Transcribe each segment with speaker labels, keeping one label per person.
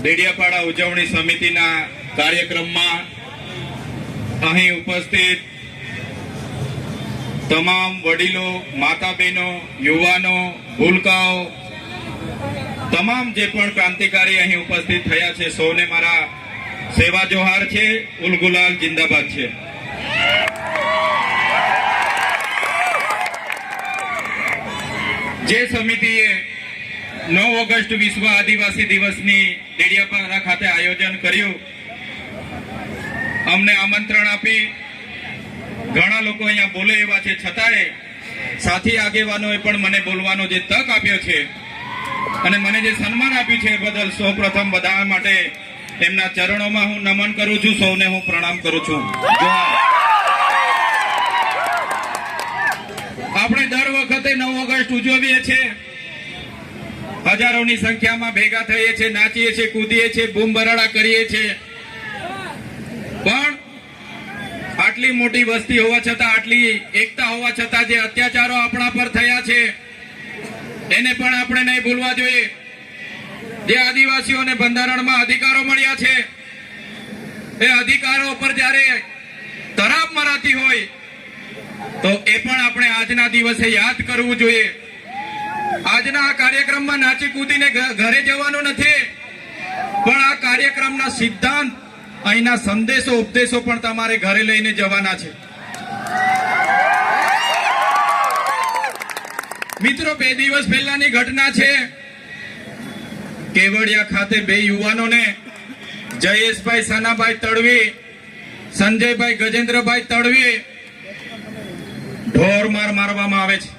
Speaker 1: ડેડિયાપાડા ઉજવણી સમિતિના કાર્યક્રમમાં અહીં ઉપસ્થિત તમામ વડીલો, માતા બહેનો, યુવાનો, ભૂલકાઓ, તમામ જે પણ ક્રાંતિકારી અહીં ઉપસ્થિત થયા છે, સૌને મારા સેવા જોહાર છે. ઉલગુલાલ જિંદાબાદ છે. જે સમિતિએ 9 ઓગસ્ટ વિશ્વ આદિવાસી દિવસની ડેડિયાપાડા ખાતે આયોજન કર્યું, અમને આમંત્રણ આપી, ઘણા લોકો અહીંયા બોલે એવા છે, છતાંય સાથી આગેવાનોએ પણ મને બોલવાનો જે તક આપ્યો છે અને મને જે સન્માન આપ્યું છે એ બદલ સૌપ્રથમ બધા માટે એમના ચરણોમાં હું નમન કરું છું. સૌને હું પ્રણામ કરું છું. આપણે દર વખતે 9 ઓગસ્ટ ઉજવીએ છીએ, હજારોની સંખ્યામાં ભેગા થઈએ છીએ, નાચીએ છીએ, કૂદીએ છીએ, બૂમ બરાડા કરીએ છીએ, પણ આટલી મોટી વસ્તી હોવા છતાં, આટલી એકતા હોવા છતાં જે અત્યાચારો આપણા પર થયા છે એને પણ આપણે નહીં ભૂલવા જોઈએ. જે આદિવાસીઓને બંધારણમાં અધિકારો મળ્યા છે એ અધિકારો પર જ્યારે તરાપ મરાતી હોય તો એ પણ આપણે આજના દિવસે યાદ કરવું જોઈએ. આજના આ કાર્યક્રમમાં નાચી કૂદીને ઘરે જવાનું નથી, પણ આ કાર્યક્રમના સિદ્ધાંત, અહીંના સંદેશો, ઉપદેશો પણ તમારે ઘરે લઈને જવાના છે. મિત્રો, 2 દિવસ પહેલાની ઘટના છે. કેવડિયા ખાતે 2 યુવાનોને, જયેશભાઈ સાનાભાઈ તડવી, સંજયભાઈ ગજેન્દ્રભાઈ તડવી, ઢોરમાર મારવામાં આવે છે.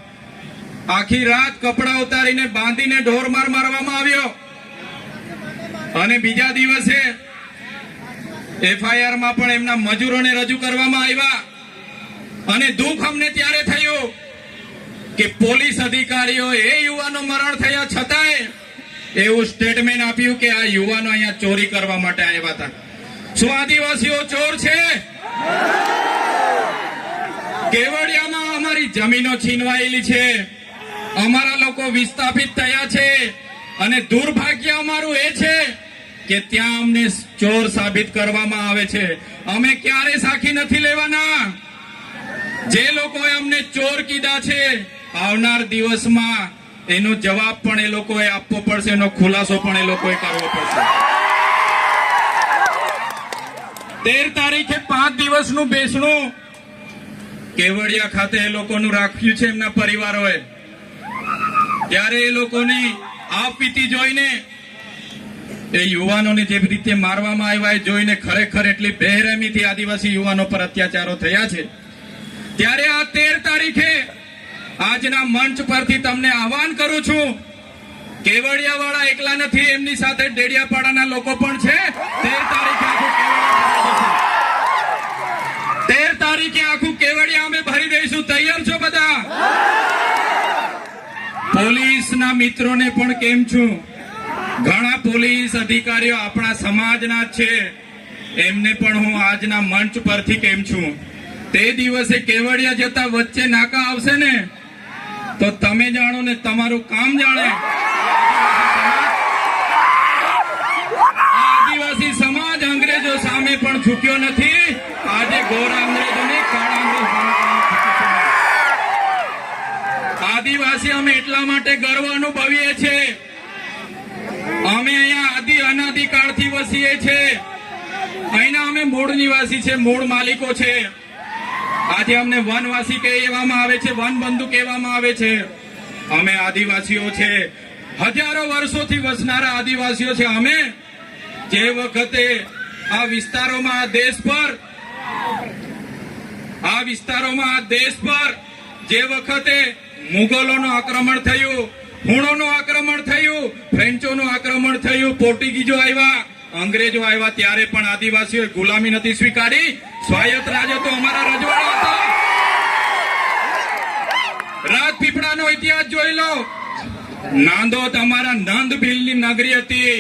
Speaker 1: આખી રાત કપડા ઉતારીને બાંધીને ઢોરમાર મારવામાં આવ્યો અને બીજા દિવસે FIR માં પણ એમના મજૂરોને રજૂ કરવામાં આવ્યા. અને દુઃખ અમને ત્યારે થયું કે પોલીસ અધિકારીઓ એ યુવાનો મરણ થયા છતાંય એવું સ્ટેટમેન્ટ આપ્યું કે આ યુવાનો અહીંયા ચોરી કરવા માટે આવ્યા હતા. શું આદિવાસીઓ ચોર છે? કેવડિયામાં અમારી જમીનો છીનવાયેલી છે, અમારા લોકો વિસ્થાપિત થયા છે અને દુર્ભાગ્ય અમારું એ છે કે ત્યાં અમને ચોર સાબિત કરવામાં આવે છે. અમે ક્યારે સાખી નથી લેવાના. જે લોકોએ અમને ચોર કીધા છે, આવનાર દિવસમાં એનો જવાબ પણ એ લોકોએ આપવો પડશે, એનો ખુલાસો પણ એ લોકોએ કરવો પડશે. 13 તારીખે 5 દિવસનું બેસણું કેવડિયા ખાતે એ લોકોનું રાખ્યું છે એમના પરિવારોએ. ત્યારે એ લોકોની આપવીતી જોઈને, એ યુવાનોને જે રીતે મારવામાં આવ્યા એ જોઈને ખરેખર એટલી બેરહેમીથી આદિવાસી યુવાનો પર અત્યાચારો થયા છે. ત્યારે આ 13 તારીખે આજના મંચ પરથી તમને આહવાન કરું છું, કેવડિયા વાળા એકલા નથી, એમની સાથે ડેડિયાપાડાના લોકો પણ છે. 13 તારીખે આખું કેવડિયા અમે ભરી દઈશું. તૈયાર છો બધા? પોલીસના મિત્રોને પણ કેમ છું, ઘણા પોલીસ અધિકારીઓ આપણા સમાજના છે, એમને પણ હું આજના મંચ પરથી કેમ છું. તે દિવસે કેવડિયા જતા વચ્ચે નાકા આવશે ને તો તમે જાણો ને તમારું કામ જાણે. આદિવાસી સમાજ અંગ્રેજો સામે પણ ઝૂક્યો નથી. આજે ગોરા અંગ્રેજોને કાળા આદિવાસી અમે એટલા માટે ગર્વ અનુભવીએ છીએ, અમે અહીંયા અનાદિકાળથી વસીએ છીએ. અહીંના અમે મૂળ નિવાસી છે, મૂળ માલિકો છે. આજે અમને વનવાસી કહેવામાં આવે છે, વનબંધુ કહેવામાં આવે છે. અમે આદિવાસીઓ છે, હજારો વર્ષોથી વસનારા આદિવાસીઓ છે. અમે જે વખતે આ વિસ્તારોમાં, આ દેશ પર જે વખતે મુગલોનું આક્રમણ થયું, હુણોનું આક્રમણ થયું, ફ્રેન્ચોનું આક્રમણ થયું, પોર્ટુગીઝો આવ્યા, અંગ્રેજો આવ્યા, ત્યારે પણ આદિવાસીઓએ ગુલામી નથી સ્વીકારી. સ્વાયત્ત રાજ હતો, અમારા રજવાડા હતા. રાજપીપળાનો ઇતિહાસ જોઈ લો. નાંદોદ અમારા નંદ ભીલની નગરી હતી.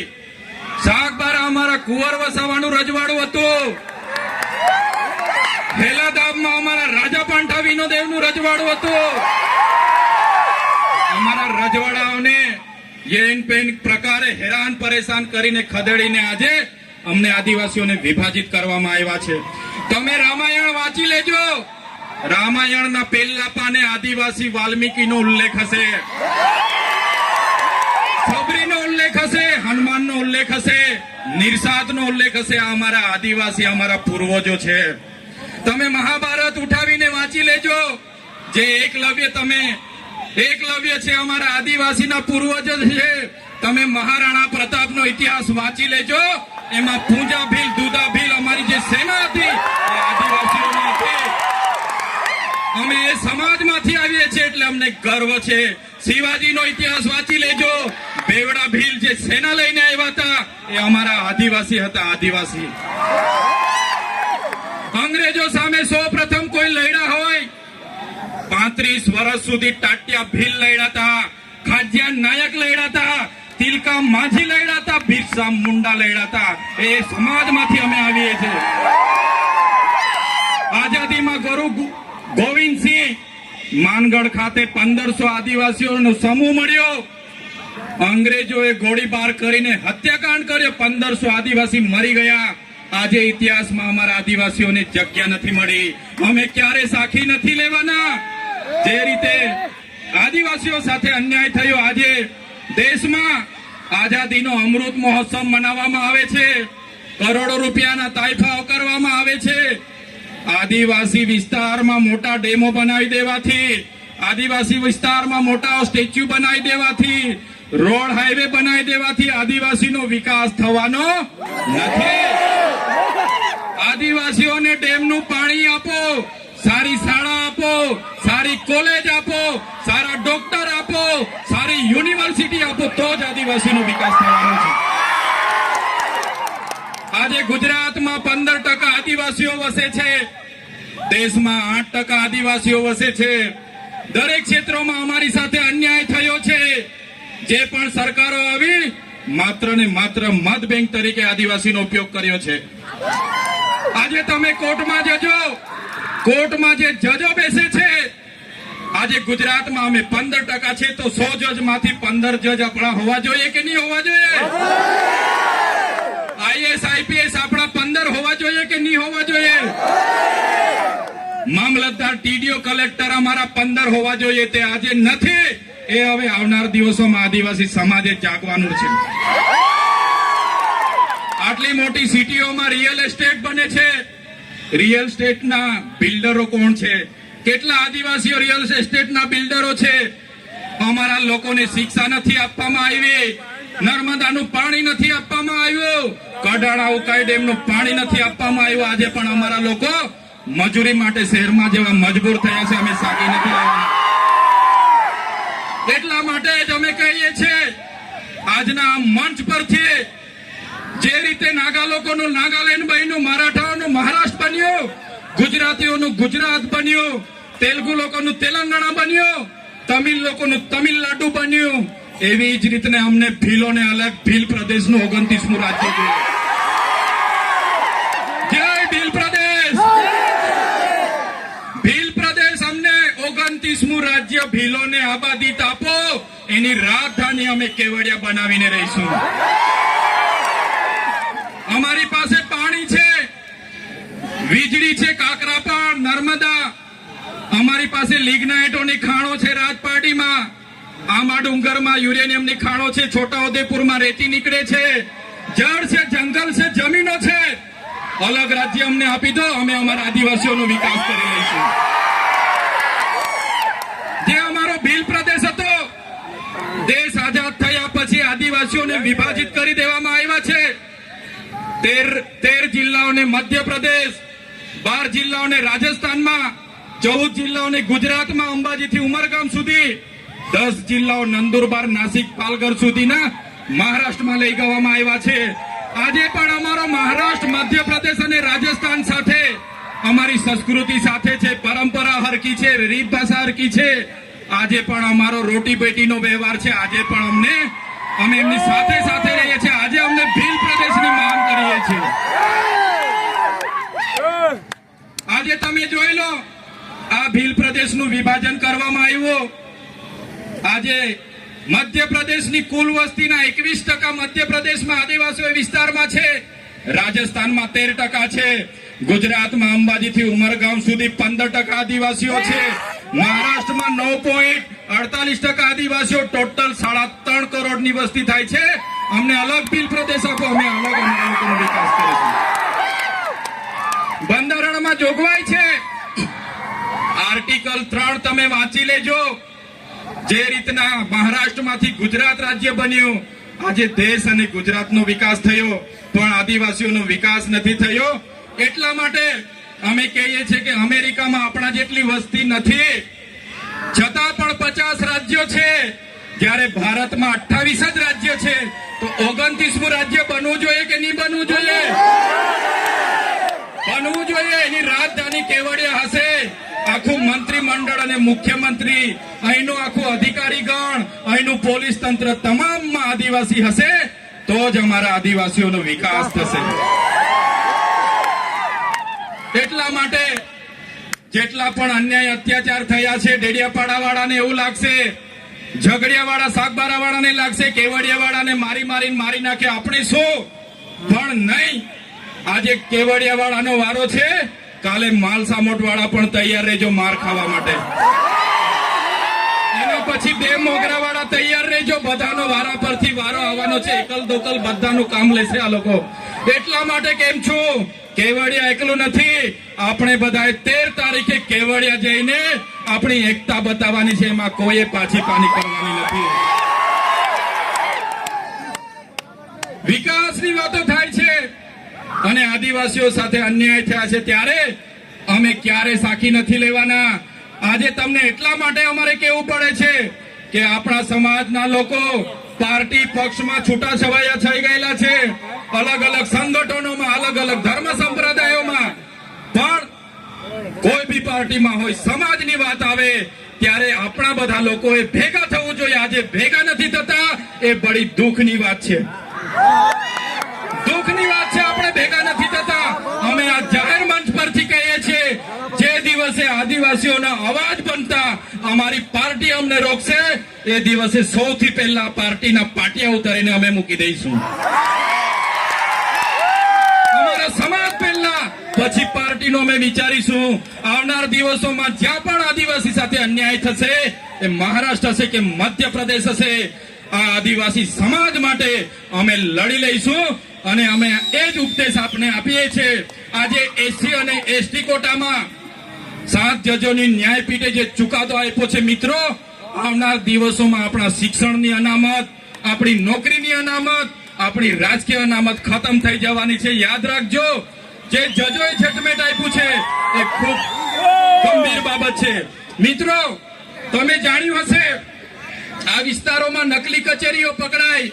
Speaker 1: સાગબારા અમારા કુંવર વસાવાનું રજવાડું હતું. હેલાદાબમાં અમારા રાજા પાંઠા વિનોદેવનું રજવાડું હતું. અમારા રજવાડાઓને એન પેન પ્રકારે હેરાન પરેશાન કરીને ખદેડીને આજે અમને આદિવાસીઓને વિભાજિત કરવામાં આવ્યા છે. તમે રામાયણ વાંચી લેજો. રામાયણના પહેલા પાને આદિવાસી વાલ્મીકીનો ઉલ્લેખ હશે, સબરીનો ઉલ્લેખ હશે, હનુમાનનો ઉલ્લેખ હશે, નિર્સાદનો ઉલ્લેખ હશે. આ અમારા આદિવાસી અમારા પૂર્વજો છે. તમે મહાભારત ઉઠાવીને વાંચી લેજો. જે એકલવ્ય છે અમારા આદિવાસીના પૂર્વજો છે. તમે મહારાણા પ્રતાપનો ઇતિહાસ વાંચી લેજો. એમાં પૂંજા ભીલ, દુધા ભીલ અમારી જે સેના હતી એ આદિવાસીઓની હતી. અમે એ સમાજમાંથી આવીએ છીએ એટલે અમને ગર્વ છે. શિવાજીનો ઇતિહાસ વાંચી લેજો. બેવડા ભીલ જે સેના લઈને આવ્યા હતા એ અમારા આદિવાસી હતા. આદિવાસી અંગ્રેજો સામે સૌ પ્રથમ કોઈ લડ્યા હોય 35 વર્ષ સુધી ટાટિયા ભીલ લડ્યા હતા, ખાજિયા નાયક લડ્યા હતા, તિલકા માઝી લડ્યા હતા, બિરસા મુંડા લડ્યા હતા. એ સમાજમાંથી અમે આવીએ છીએ. આઝાદીમાં ગુરુ ગોવિંદસિંહ માનગઢ ખાતે 1500 આદિવાસીઓનો સમૂહ મળ્યો. અંગ્રેજોએ ગોળીબાર કરીને હત્યાકાંડ કર્યો. 1500 આદિવાસી મરી ગયા. આજે ઇતિહાસમાં અમારા આદિવાસીઓને જગ્યા નથી મળી. અમે ક્યારે સાખી નથી લેવાના. જે રીતે આદિવાસીઓ સાથે અન્યાય થયો, આજે દેશમાં આઝાદીનો અમૃત મહોત્સવ મનાવવામાં આવે છે. કરોડો રૂપિયાના તાઇફાઓ કરવામાં આવે છે. આદિવાસી વિસ્તારમાં મોટા ડેમો બનાવી દેવાથી, આદિવાસી વિસ્તારમાં મોટા સ્ટેચ્યુ બનાવી દેવાથી, રોડ હાઈવે બનાવી દેવાથી આદિવાસીનો વિકાસ થવાનો નથી. આદિવાસીઓને ડેમનું પાણી આપો, સારી શાળા આપો, સારી કોલેજ આપો, સારા ડોક્ટર આપો, સારી યુનિવર્સિટી આપો, તો જ આદિવાસીનો વિકાસ થવાનો છે. આજે ગુજરાતમાં 15% આદિવાસીઓ વસે છે. દેશમાં 8% આદિવાસીઓ વસે છે. દરેક ક્ષેત્રોમાં અમારી સાથે અન્યાય થયો છે. જે પણ સરકારો આવી માત્ર ને માત્ર મત બેંક તરીકે આદિવાસીનો ઉપયોગ કર્યો છે. આજે તમે કોર્ટમાં જજો, કોર્ટમાં જે જજો બેસે છે, આજે ગુજરાતમાં અમે 15% છે તો 100 જજમાંથી 15 જજ આપણા હોવા જોઈએ કે નહીં હોવા જોઈએ? આઈએસ આઈપીએસ આપણા 15 હોવા જોઈએ કે નહીં હોવા જોઈએ? મામલતદાર, ટીડીઓ, કલેક્ટર અમારા 15 હોવા જોઈએ. તે આજે નથી. એ હવે આવનાર દિવસોમાં આદિવાસી સમાજે જાગવાનું છે. આટલી મોટી સિટીઓમાં રિયલ એસ્ટેટ બને છે. રિયલ એસ્ટેટના બિલ્ડરો કોણ છે? કેટલા આદિવાસીઓ રિયલ એસ્ટેટના બિલ્ડરો છે? અમારા લોકોને શિક્ષા નથી આપવામાં આવી, નર્મદાનું પાણી નથી આપવામાં આવ્યું, કડાણા ઉકાઈ ડેમનું પાણી નથી આપવામાં આવ્યું. આજે પણ અમારા લોકો મજૂરી માટે શહેરમાં જેવા મજબૂર થયા છે. અમે સાકી નથી લેવાના. એટલા માટે જ અમે કહીએ છીએ આજના મંચ પરથી, જે રીતે નાગા લોકોનું નાગાલેન્ડ બન્યું, મરાઠાઓનું મહારાષ્ટ્ર બન્યું, ગુજરાતીઓનું ગુજરાત બન્યું, તેલુગુ લોકોનું તેલંગાણા બન્યું, તમિલ લોકોનું તમિલનાડુ બન્યું, એવી જ રીતે અમને ભીલોને અલગ ભીલ પ્રદેશનું 29મું રાજ્ય જોઈએ. જય ભીલ પ્રદેશ. ભીલ પ્રદેશ અમને 29મું રાજ્ય ભીલોને આબાદી આપો. એની રાજધાની અમે કેવડિયા બનાવીને રહીશું. અમારી પાસે પાણી છે, વીજળી છે, કાકરાપાર, નર્મદા. અમારી પાસે લિગ્નાઇટોની ખાણો છે રાજપાટીમાં, આંબા ડુંગરમાં યુરેનિયમની ખાણો છે, છોટાઉદેપુરમાં રેતી નીકળે છે, જળ છે, જંગલ છે, જમીનો છે. અલગ રાજ્ય અમને આપી દો, અમે અમારા આદિવાસીઓનો વિકાસ કરી લઈશું. જે અમારો ભીલ પ્રદેશ હતો, દેશ આઝાદ થયા પછી આદિવાસીઓને વિભાજિત કરી દેવામાં આવ્યા છે. 13 જિલ્લાઓને મધ્યપ્રદેશ, 12 જિલ્લાઓને રાજસ્થાનમાં, 14 જિલ્લાઓને ગુજરાતમાં અંબાજીથી ઉમરગામ સુધી, 10 જિલ્લાઓ નંદુરબાર, નાસિક, પાલઘર સુધીના મહારાષ્ટ્રમાં લઈ જવામાં આવ્યા છે. આજે પણ અમારો મહારાષ્ટ્ર, મધ્યપ્રદેશ અને રાજસ્થાન સાથે અમારી સંસ્કૃતિ સાથે છે, પરંપરા હરકી છે, રીત ભાષા હરકી છે. આજે પણ અમારો રોટી બેટીનો વ્યવહાર છે. આજે પણ અમે એમની સાથે સાથે રહીએ છીએ. આજે અમને ભીલ પ્રદેશની માંગ કરીએ છીએ. આજે તમે જોઈ લો, આ ભીલ પ્રદેશનું વિભાજન કરવામાં આવ્યું. આજે મધ્યપ્રદેશની કુલ વસ્તીના 21% મધ્યપ્રદેશમાં આદિવાસીઓ વિસ્તારમાં છે, રાજસ્થાનમાં 13% છે, ગુજરાતમાં અંબાજીથી ઉમરગામ સુધી 15% આદિવાસીઓ છે, મહારાષ્ટ્રમાં 9.48% આદિવાસીઓ, ટોટલ 3.5 કરોડની વસ્તી થાય છે. અમને અલગ બિલ પ્રદેશ આપો, અમે અલગ અમારા લોકોનો વિકાસ કરીશું. બંધારણમાં જોગવાઈ છે, આર્ટિકલ 3 તમે વાંચી લેજો. જે રીતના મહારાષ્ટ્રમાંથી ગુજરાત રાજ્ય બન્યું, આજે દેશ અને ગુજરાતનો વિકાસ થયો, પણ આદિવાસીઓનો વિકાસ નથી થયો. એટલા માટે અમે કહીએ છીએ કે અમેરિકામાં આપણા જેટલી વસ્તી નથી, છતાં પણ 50 રાજ્યો છે, જ્યારે ભારતમાં 28 જ રાજ્ય છે. તો 29મું રાજ્ય બનવું જોઈએ કે નહીં બનવું જોઈએ? બનવું જોઈએ. એની રાજધાની કેવડિયા હશે. આખું મંત્રીમંડળ અને મુખ્યમંત્રી, અહીંનું આખું અધિકારી ગણ, અહીંનું પોલીસ તંત્ર તમામમાં આદિવાસી હશે, તો જ અમારા આદિવાસીઓનો વિકાસ થશે. એટલા માટે જેટલા પણ અન્યાય અત્યાચાર થયા છે, ડેડિયાપાડા વાળાને એવું લાગશે, ઝઘડિયા વાળા સાગબારા વાળાને લાગશે, કેવડિયા વાળાને મારી નાખે, આપણે શું? પણ નહીં. આજે કેવડિયા વાળાનો વારો છે, કાલે માલસામોટ વાળા પણ તૈયાર રહેજો માર ખાવા માટે. એના પછી બે મોગરા વાળા તૈયાર રહેજો, બધાનો વારા પરથી વારો આવવાનો છે. એકલ દોકલ બધાનું કામ લેશે આ લોકો. એટલા માટે કેમ છું, કેવડિયા એકલું નથી, આપણે બધાએ 13 તારીખે કેવડિયા જઈને આપણી એકતા બતાવવાની છે. એમાં કોઈએ પાછી પાની કરવાની નથી. વિકાસની વાતો થાય છે અને આદિવાસીઓ સાથે અન્યાય થયા છે, ત્યારે અમે ક્યારે સાખી નથી લેવાના. આજે તમને એટલા માટે અમારે કહેવું પડે છે કે આપણા સમાજના લોકો પાર્ટી પક્ષમાં છૂટાછવાયા થઈ ગયેલા છે, અલગ અલગ સંગઠનોમાં, અલગ અલગ ધર્મ સંપ્રદાયોમાં, પણ કોઈ બી પાર્ટીમાં હોય, સમાજની વાત આવે ત્યારે આપણા બધા લોકોએ ભેગા થવું જોઈએ. આજે ભેગા નથી થતા, એ બડી દુઃખની વાત છે. દુઃખની વાત છે, આપણે ભેગા નથી થતા. અમે આ જાહેર મંચ પરથી કહીએ છીએ, જે દિવસે આદિવાસીઓના અવાજ બનતા અમારી પાર્ટી અમને રોકશે, એ દિવસે સૌથી પહેલા પાર્ટીના પાટિયા ઉતારીને અમે મૂકી દઈશું. અમારા સમાજ પહેલા, પછી પાર્ટીનો અમે વિચારીશું. આવનાર દિવસોમાં જ્યાં પણ આદિવાસી સાથે અન્યાય થશે, એ મહારાષ્ટ્ર હશે કે મધ્યપ્રદેશ હશે, આ આદિવાસી સમાજ માટે અમે લડી લઈશું. અને અમે એ જ ઉપદેશ આપણે આપીએ છીએ. આજે એસસી અને એસટી કોટામાં 7 જજોની ન્યાયપીઠે જે ચુકાદો આપ્યો છે, મિત્રો, આવનાર દિવસોમાં આપણા શિક્ષણની અનામત, આપણી નોકરીની અનામત, આપણી રાજકીય અનામત ખતમ થઈ જવાની છે. યાદ રાખજો, જે જજોએ જજમેન્ટ આપ્યું છે એ ખૂબ ગંભીર બાબત છે. મિત્રો, તમે જાણ્યું હશે, આ વિસ્તારોમાં નકલી કચેરીઓ પકડાય,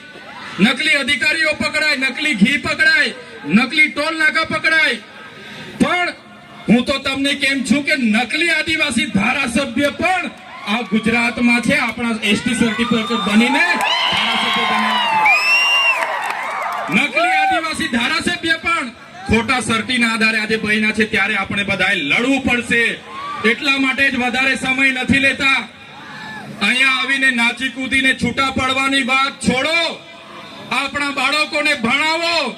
Speaker 1: નકલી અધિકારીઓ પકડાય, નકલી ઘી પકડાય, નકલી ટોલ નાકા પકડાય. પણ હું તો તમને કેમ છું કે નકલી આદિવાસી ધારાસભ્ય પણ આ ગુજરાતમાં છે, આપણા એસટી સર્ટિફિકેટ બનીને ધારાસભ્ય બનેલા છે. નકલી આદિવાસી ધારાસભ્ય પણ ખોટા સર્ટીના આધારે આજે બન્યા છે, ત્યારે આપણે બધાએ લડવું પડશે. એટલા માટે જ વધારે સમય નથી લેતા. અહીંયા આવીને નાચી કૂદીને છૂટા પડવાની વાત છોડો. આપણા બાળકોને ભણાવો,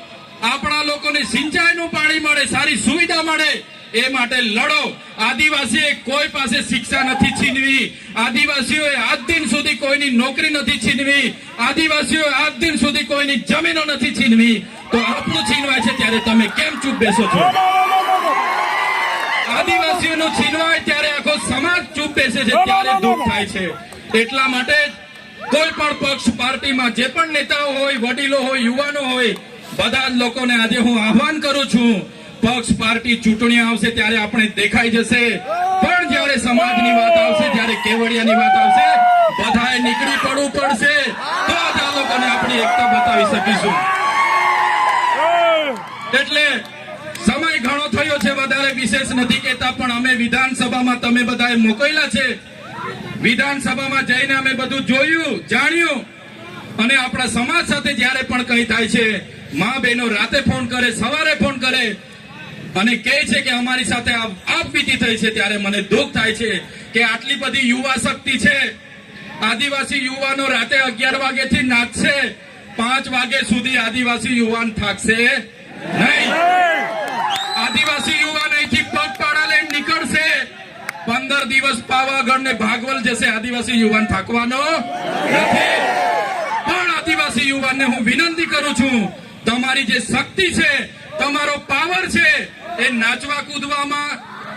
Speaker 1: આપણા લોકોને સિંચાઈનું પાણી મળે, સારી સુવિધા મળે, એ માટે લડો. આદિવાસીએ કોઈ પાસે શિક્ષા નથી છીનવી, આદિવાસીઓએ આજ દિન સુધી કોઈની નોકરી નથી છીનવી, આદિવાસીઓએ આજ દિન સુધી કોઈની જમીનો નથી છીનવી. તો આપણું છીનવાય છે ત્યારે તમે કેમ ચૂપ બેસો છો? આદિવાસીઓનું છીનવાય ત્યારે આખો સમાજ ચૂપ બેસે છે, ત્યારે દુઃખ થાય છે. એટલા માટે કોઈ પણ પક્ષ પાર્ટીમાં જે પણ નેતાઓ હોય, વડીલો હોય, યુવાનો હોય, બધા જ લોકોને આજે હું આહવાન કરું છું, પક્ષ પાર્ટી ચૂંટણી આવશે ત્યારે આપણે દેખાઈ જશે, પણ જ્યારે સમાજની વાત આવશે, જ્યારે કેવડિયાની વાત આવશે, બધાએ નીકળી પડવું પડશે, તો જ આ લોકોને આપણી એકતા બતાવી શકીશું. એટલે સમય ઘણો થયો છે, વધારે વિશેષ નથી કહેતા, પણ અમે વિધાનસભામાં તમે બધાએ મોકલેલા છે. વિધાનસભામાં જઈને અમે બધું જોયું, જાણ્યું, અને આપણા સમાજ સાથે જ્યારે પણ કંઈ થાય છે, મા બહેનો રાતે ફોન કરે, સવારે ફોન કરે અને કહે છે કે અમારી સાથે આપવીતી થઈ છે, ત્યારે મને દુઃખ થાય છે કે આટલી બધી યુવા શક્તિ છે, આદિવાસી યુવાનો રાતે 11 વાગ્યાથી નાચશે, 5 વાગ્યા સુધી આદિવાસી યુવાન થાકશે નહીં. આદિવાસી યુવાન અહીંથી પગપાળા લઈને નીકળશે, 15 દિવસ પાવાગઢ ને ભાગવલ જશે. આદિવાસી યુવાન થાકવાનો નથી. પણ આદિવાસી યુવાનને હું વિનંતી કરું છું, તમારી જે શક્તિ છે, તમારો પાવર છે, એ નાચવા કૂદવામાં,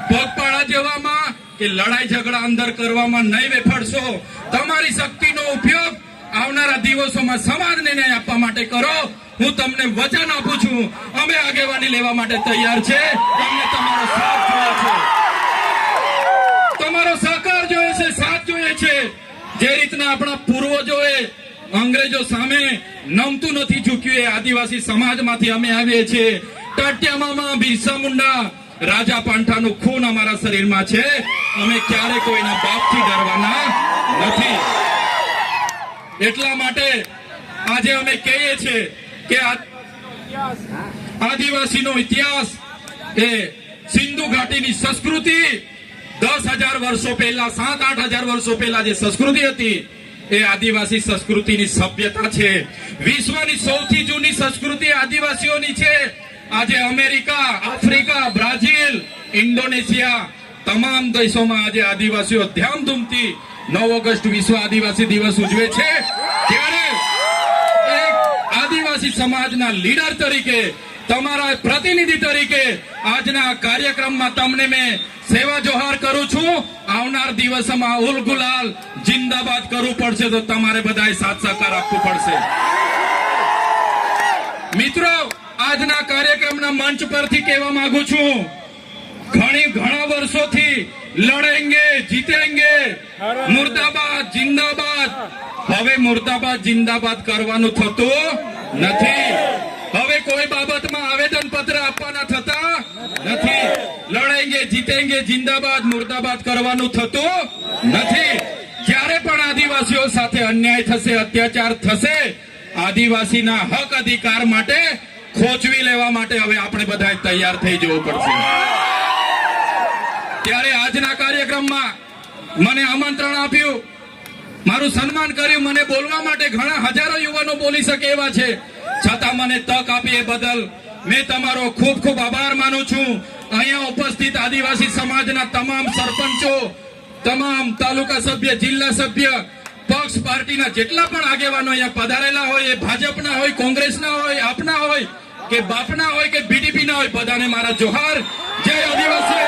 Speaker 1: પગપાળા જવામાં કે લડાઈ ઝઘડા અંદર કરવામાં નહીં વેફડશો. તમારી શક્તિનો ઉપયોગ આવનારા દિવસોમાં સમાજને ન્યાય આપવા માટે કરો. હું તમને વચન આપું છું, અમે આગેવાની લેવા માટે તૈયાર છે. અમને તમારો સાથ જોઈએ છે, તમારો સહકાર જોઈએ છે, સાથ જોઈએ છે. જે રીતના આપણા પૂર્વજોએ અંગ્રેજો સામે નમતું નથી ઝૂક્યું, એ આદિવાસી સમાજમાંથી અમે આવીએ છીએ. ટાટિયા મામા, બિરસા મુંડા, રાજા પાંઠાનું ખૂન અમારા શરીરમાં છે. અમે ક્યારે કોઈના બાપથી ડરવાના નથી. એટલા માટે આજે અમે કહીએ છીએ કે આદિવાસીનો ઇતિહાસ એ સિંધુ ઘાટીની સંસ્કૃતિ 10,000 વર્ષો પહેલા, 7-8 હજાર વર્ષો પહેલા જે સંસ્કૃતિ હતી, એ આદિવાસી સંસ્કૃતિની સભ્યતા છે. વિશ્વની સૌથી જૂની સંસ્કૃતિ આદિવાસીઓની છે. આજે અમેરિકા, આફ્રિકા, બ્રાઝિલ, ઇન્ડોનેશિયા તમામ દેશોમાં આજે આદિવાસીઓ ધામધૂમથી 9 ઓગસ્ટ વિશ્વ આદિવાસી દિવસ ઉજવે છે. ત્યારે એક આદિવાસી સમાજના લીડર તરીકે, તમારા પ્રતિનિધિ તરીકે આજના કાર્યક્રમમાં તમને મેં સેવા જોહાર કરું છું. આવનાર દિવસોમાં ઉલ ગુલાલ જિંદાબાદ કરવું પડશે તો તમારે બધાએ સાથ સહકાર આપવું પડશે. મિત્રો, આજના કાર્યક્રમના મંચ પરથી કહેવા માંગુ છું, ઘણા વર્ષોથી લડેંગે જીતેંગે, મુર્દાબાદ જિંદાબાદ. હવે મુર્દાબાદ જિંદાબાદ કરવાનું થતું નથી. હવે કોઈ બાબતમાં આવેદન પત્ર આપવાના થતા નથી. લડેંગે જીતેંગે જિંદાબાદ મુર્દાબાદ કરવાનું થતું નથી. જ્યારે પણ આદિવાસીઓ સાથે અન્યાય થશે, અત્યાચાર થશે, આદિવાસીના હક અધિકાર માટે ખોચવી લેવા માટે હવે આપણે બધા તૈયાર થઈ જવું પડશે. ત્યારે આજના કાર્યક્રમમાં મને આમંત્રણ આપ્યું, મારું સન્માન કર્યું, મને બોલવા માટે ઘણા હજારો યુવાનો બોલી શકે એવા છે, છતાં મને તક આપી એ બદલ મેં તમારો ખૂબ ખૂબ આભાર માનું છું. અહીંયા ઉપસ્થિત આદિવાસી સમાજના તમામ સરપંચો, તમામ તાલુકા સભ્ય, જિલ્લા સભ્ય, પક્ષ પાર્ટીના જેટલા પણ આગેવાનો અહીંયા પધારેલા હોય, એ ભાજપના હોય, કોંગ્રેસના હોય, આપના હોય કે બાપના હોય કે બીડીપી ના હોય, બધાને મારા જોહાર. જય આદિવાસી.